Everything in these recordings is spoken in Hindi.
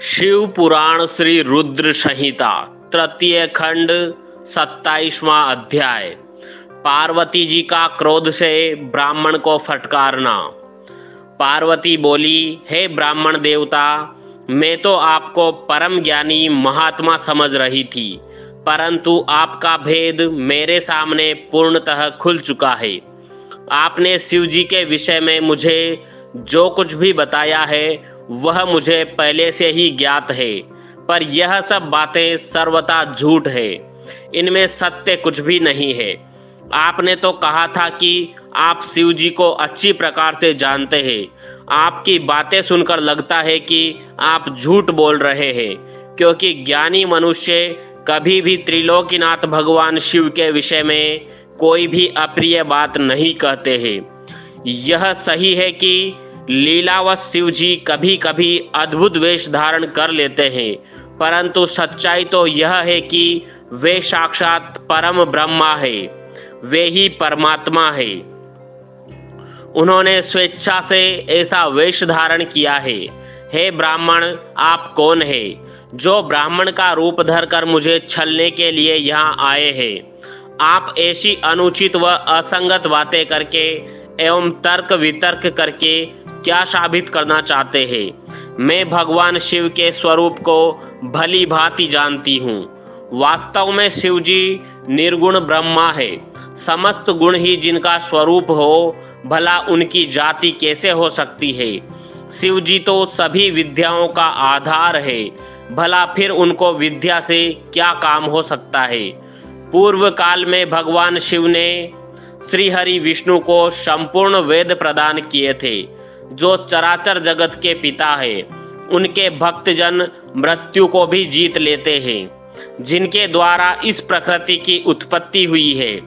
शिव पुराण श्री रुद्र संहिता तृतीय खंड 27वां अध्याय। पार्वती जी का क्रोध से ब्राह्मण को फटकारना। पार्वती बोली, हे ब्राह्मण देवता, मैं तो आपको परम ज्ञानी महात्मा समझ रही थी, परंतु आपका भेद मेरे सामने पूर्णतः खुल चुका है। आपने शिव जी के विषय में मुझे जो कुछ भी बताया है वह मुझे पहले से ही ज्ञात है, पर यह सब बातें सर्वथा झूठ है, इनमें सत्य कुछ भी नहीं है। आपने तो कहा था कि आप शिव जी को अच्छी प्रकार से जानते हैं। आपकी बातें सुनकर लगता है कि आप झूठ बोल रहे हैं, क्योंकि ज्ञानी मनुष्य कभी भी त्रिलोकीनाथ भगवान शिव के विषय में कोई भी अप्रिय बात नहीं कहते हैं। यह सही है कि लीलावश शिव जी कभी कभी अद्भुत वेश धारण कर लेते हैं, परंतु सच्चाई तो यह है कि वे साक्षात परम ब्रह्मा है, वे ही परमात्मा है। उन्होंने स्वेच्छा से ऐसा वेश धारण किया है। हे ब्राह्मण, आप कौन है जो ब्राह्मण का रूप धरकर मुझे छलने के लिए यहाँ आए हैं? आप ऐसी अनुचित व असंगत बातें करके एवं तर्क वितर्क करके क्या साबित करना चाहते हैं? मैं भगवान शिव के स्वरूप को भली भांति जानती हूँ। वास्तव में शिव जी निर्गुण ब्रह्मा है। समस्त गुण ही जिनका स्वरूप हो, भला उनकी जाति कैसे हो सकती है? शिव जी तो सभी विद्याओं का आधार है, भला फिर उनको विद्या से क्या काम हो सकता है? पूर्व काल में भगवान शिव ने श्री हरि विष्णु को संपूर्ण वेद प्रदान किए थे, जो चराचर जगत के पिता है। उनके भक्तजन मृत्यु को भी जीत लेते हैं, जिनके द्वारा इस प्रकृति की उत्पत्ति हुई है,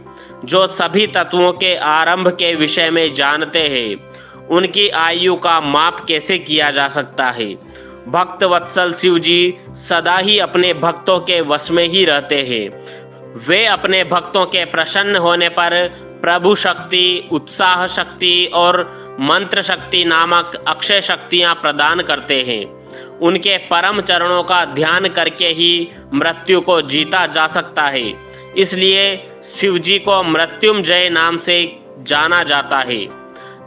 जो सभी तत्वों के आरंभ के विषय में जानते हैं। उनकी आयु का माप कैसे किया जा सकता है? भक्त वत्सल शिव जी सदा ही अपने भक्तों के वश में ही रहते हैं। वे अपने भक्तों के प्रसन्न होने पर प्रभु शक्ति, उत्साह शक्ति और मंत्र शक्ति नामक अक्षय शक्तियां प्रदान करते हैं। उनके परम चरणों का ध्यान करके ही मृत्यु को जीता जा सकता है। इसलिए शिव जी को मृत्युंजय नाम से जाना जाता है।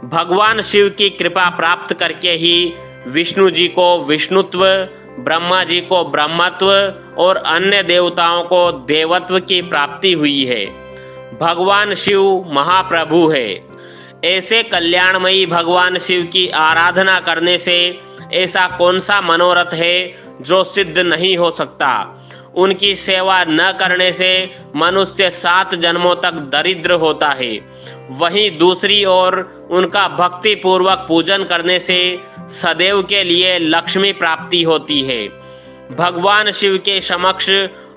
भगवान शिव की कृपा प्राप्त करके ही विष्णु जी को विष्णुत्व, ब्रह्मा जी को ब्रह्मत्व और अन्य देवताओं को देवत्व की प्राप्ति हुई है। भगवान शिव महाप्रभु है। ऐसे कल्याणमयी भगवान शिव की आराधना करने से ऐसा कौन सा मनोरथ है जो सिद्ध नहीं हो सकता? उनकी सेवा न करने से मनुष्य 7 जन्मों तक दरिद्र होता है। वहीं दूसरी ओर उनका भक्ति पूर्वक पूजन करने से सदैव के लिए लक्ष्मी प्राप्ति होती है। भगवान शिव के समक्ष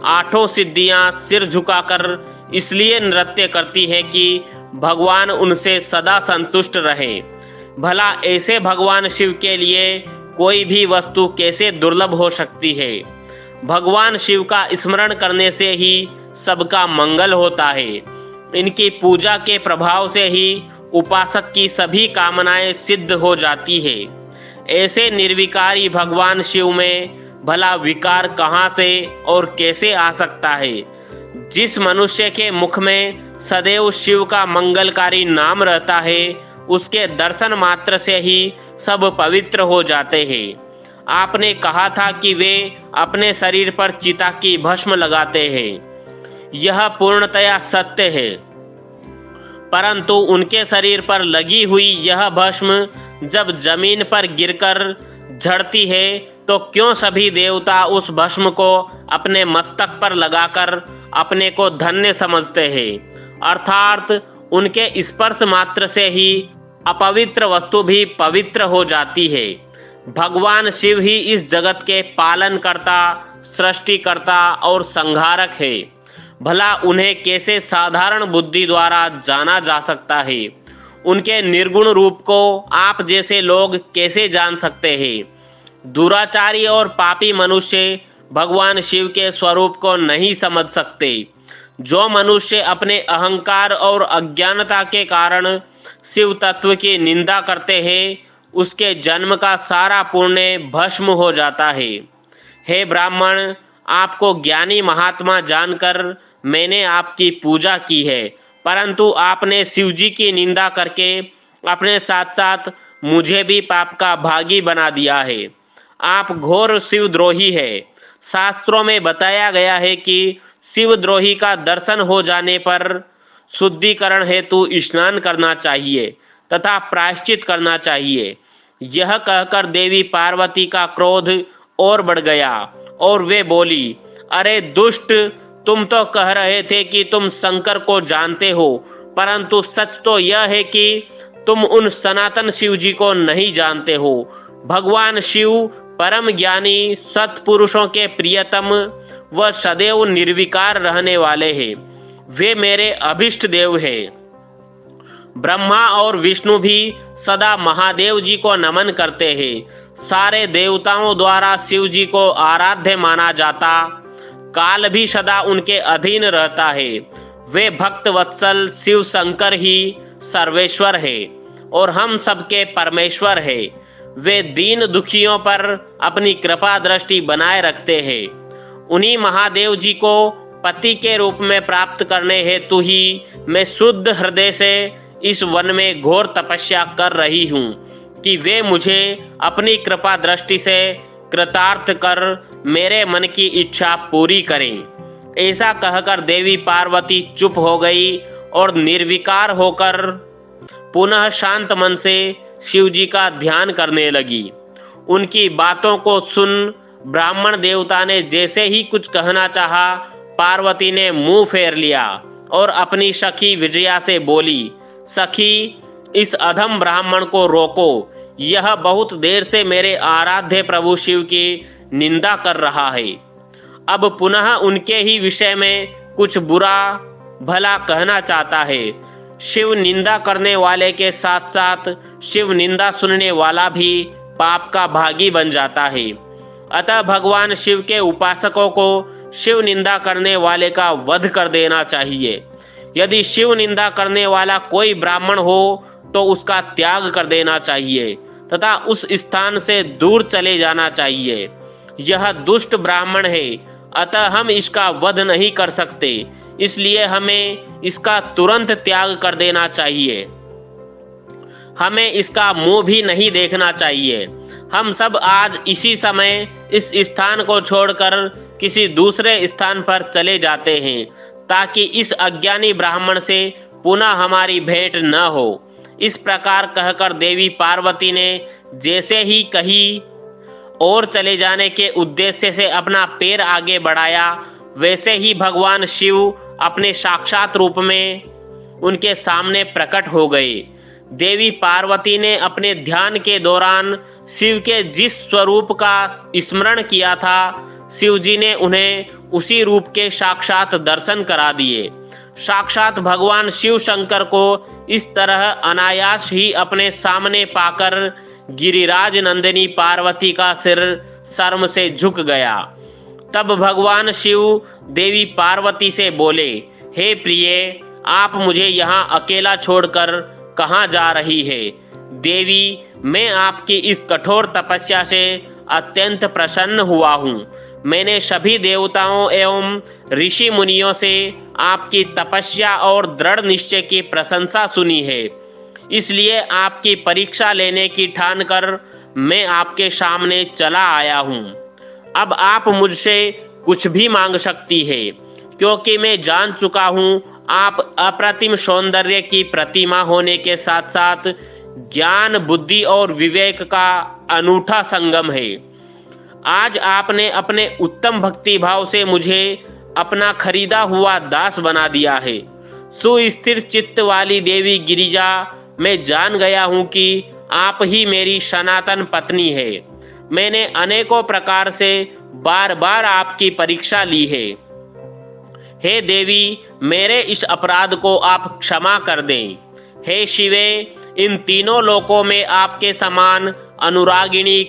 8 सिद्धियां सिर झुकाकर इसलिए नृत्य करती है कि भगवान उनसे सदा संतुष्ट रहे। भला ऐसे भगवान शिव के लिए कोई भी वस्तु कैसे दुर्लभ हो सकती है? भगवान शिव का स्मरण करने से ही सबका मंगल होता है। इनकी पूजा के प्रभाव से ही उपासक की सभी कामनाएं सिद्ध हो जाती है। ऐसे निर्विकारी भगवान शिव में भला विकार कहाँ से और कैसे आ सकता है? जिस मनुष्य के मुख में सदैव शिव का मंगलकारी नाम रहता है, उसके दर्शन मात्र से ही सब पवित्र हो जाते हैं। आपने कहा था कि वे अपने शरीर पर चिता की भस्म लगाते हैं। यह पूर्णतया सत्य है, परंतु उनके शरीर पर लगी हुई यह भस्म जब जमीन पर गिरकर झड़ती है तो क्यों सभी देवता उस भस्म को अपने मस्तक पर लगाकर अपने को धन्य समझते हैं? अर्थात उनके स्पर्श मात्र से ही अपवित्र वस्तु भी पवित्र हो जाती है। भगवान शिव ही इस जगत के पालनकर्ता, सृष्टिकर्ता और संहारक है। भला उन्हें कैसे साधारण बुद्धि द्वारा जाना जा सकता है? उनके निर्गुण रूप को आप जैसे लोग कैसे जान सकते हैं? दुराचारी और पापी मनुष्य भगवान शिव के स्वरूप को नहीं समझ सकते। जो मनुष्य अपने अहंकार और अज्ञानता के कारण शिव तत्व की निंदा करते हैं, उसके जन्म का सारा पुण्य भस्म हो जाता है। हे ब्राह्मण, आपको ज्ञानी महात्मा जानकर मैंने आपकी पूजा की है, परंतु आपने शिव जी की निंदा करके अपने साथ साथ मुझे भी पाप का भागी बना दिया है। आप घोर शिवद्रोही है। शास्त्रों में बताया गया है कि शिवद्रोही का दर्शन हो जाने पर शुद्धिकरण हेतु स्नान करना चाहिए तथा प्रायश्चित करना चाहिए। यह कहकर देवी पार्वती का क्रोध और बढ़ गया और वे बोली, अरे दुष्ट, तुम तो कह रहे थे कि तुम शंकर को जानते हो, परंतु सच तो यह है कि तुम उन सनातन शिव जी को नहीं जानते हो। भगवान शिव परम ज्ञानी सत्पुरुषों के प्रियतम व सदैव निर्विकार रहने वाले हैं। वे मेरे अभिष्ट देव हैं। ब्रह्मा और विष्णु भी सदा महादेव जी को नमन करते हैं। सारे देवताओं द्वारा शिव जी को आराध्य माना जाता। काल भी सदा उनके अधीन रहता है। वे भक्त वत्सल शिव शंकर ही सर्वेश्वर है और हम सबके परमेश्वर है। वे दीन दुखियों पर अपनी कृपा दृष्टि बनाए रखते हैं। उन्हीं महादेव जी को पति के रूप में प्राप्त करने हेतु ही मैं शुद्ध हृदय से इस वन में घोर तपस्या कर रही हूँ कि वे मुझे अपनी कृपा दृष्टि से कृतार्थ कर मेरे मन की इच्छा पूरी करें। ऐसा कहकर देवी पार्वती चुप हो गई और निर्विकार होकर पुनः शांत मन से शिव जी का ध्यान करने लगी। उनकी बातों को सुन ब्राह्मण देवता ने जैसे ही कुछ कहना चाहा, पार्वती ने मुंह फेर लिया और अपनी सखी विजया से बोली, सखी, इस अधम ब्राह्मण को रोको। यह बहुत देर से मेरे आराध्य प्रभु शिव की निंदा कर रहा है। अब पुनः उनके ही विषय में कुछ बुरा भला कहना चाहता है। शिव निंदा करने वाले के साथ साथ शिव निंदा सुनने वाला भी पाप का भागी बन जाता है। अतः भगवान शिव के उपासकों को शिव निंदा करने वाले का वध कर देना चाहिए। यदि शिव निंदा करने वाला कोई ब्राह्मण हो तो उसका त्याग कर देना चाहिए तथा उस स्थान से दूर चले जाना चाहिए। यह दुष्ट ब्राह्मण है, अतः हम इसका वध नहीं कर सकते, इसलिए हमें इसका तुरंत त्याग कर देना चाहिए। हमें इसका मुंह भी नहीं देखना चाहिए। हम सब आज इसी समय इस स्थान को छोड़कर किसी दूसरे स्थान पर चले जाते हैं ताकि इस अज्ञानी ब्राह्मण से पुनः हमारी भेंट न हो। इस प्रकार कहकर देवी पार्वती ने जैसे ही कहीं और चले जाने के उद्देश्य से अपना पैर आगे बढ़ाया, वैसे ही भगवान शिव अपने साक्षात रूप में उनके सामने प्रकट हो गए। देवी पार्वती ने अपने ध्यान के दौरान शिव के जिस स्वरूप का स्मरण किया था, शिव जी ने उन्हें उसी रूप के साक्षात दर्शन करा दिए। साक्षात भगवान शिव शंकर को इस तरह अनायास ही अपने सामने पाकर गिरिराज नंदिनी पार्वती का सिर शर्म से झुक गया। तब भगवान शिव देवी पार्वती से बोले, हे प्रिय, आप मुझे यहाँ अकेला छोड़कर कहाँ जा रही है? देवी, मैं आपकी इस कठोर तपस्या से अत्यंत प्रसन्न हुआ हूँ। मैंने सभी देवताओं एवं ऋषि मुनियों से आपकी तपस्या और दृढ़ निश्चय की प्रशंसा सुनी है, इसलिए आपकी परीक्षा लेने की ठानकर मैं आपके सामने चला आया हूँ। अब आप मुझसे कुछ भी मांग सकती है, क्योंकि मैं जान चुका हूँ आप अप्रतिम सौंदर्य की प्रतिमा होने के साथ साथ ज्ञान, बुद्धि और विवेक का अनूठा संगम है। आज आपने अपने उत्तम भक्ति भाव से मुझे अपना खरीदा हुआ दास बना दिया है। सुस्थिर चित्त वाली देवी गिरिजा, मैं जान गया हूँ कि आप ही मेरी सनातन पत्नी है। मैंने अनेकों प्रकार से बार बार आपकी परीक्षा ली है। हे देवी, मेरे इस अपराध को आप क्षमा कर दें। हे शिवे, इन तीनों लोकों में आपके समान अनुरागिणी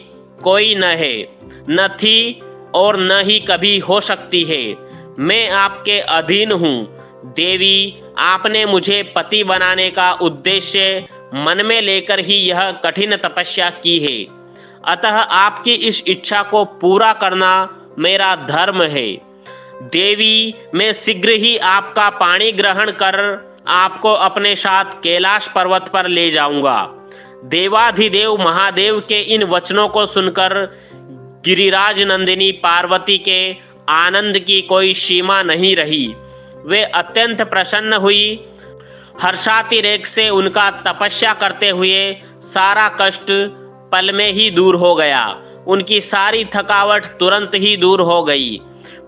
कोई न है, न थी और न ही कभी हो सकती है। मैं आपके अधीन हूँ। देवी, आपने मुझे पति बनाने का उद्देश्य मन में लेकर ही यह कठिन तपस्या की है, अतः आपकी इस इच्छा को पूरा करना मेरा धर्म है। देवी, मैं शीघ्र ही आपका पाणी ग्रहण कर आपको अपने साथ कैलाश पर्वत पर ले जाऊंगा। देवाधिदेव महादेव के इन वचनों को सुनकर गिरिराज नंदिनी पार्वती के आनंद की कोई सीमा नहीं रही। वे अत्यंत प्रसन्न हुई। हर्षातिरेक से उनका तपस्या करते हुए सारा कष्ट पल में ही दूर हो गया। उनकी सारी थकावट तुरंत ही दूर हो गई।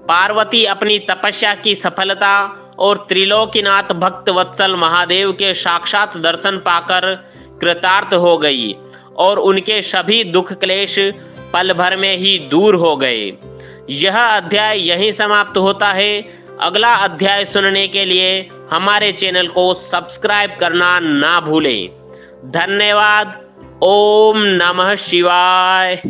पार्वती अपनी तपस्या की सफलता और त्रिलोकीनाथ भक्त वत्सल महादेव के साक्षात दर्शन पाकर कृतार्थ हो गई और उनके सभी दुख क्लेश पल भर में ही दूर हो गए। यह अध्याय यहीं समाप्त होता है। अगला अध्याय सुनने के लिए हमारे चैनल को सब्सक्राइब करना ना भूलें। धन्यवाद। ओम नमः शिवाय।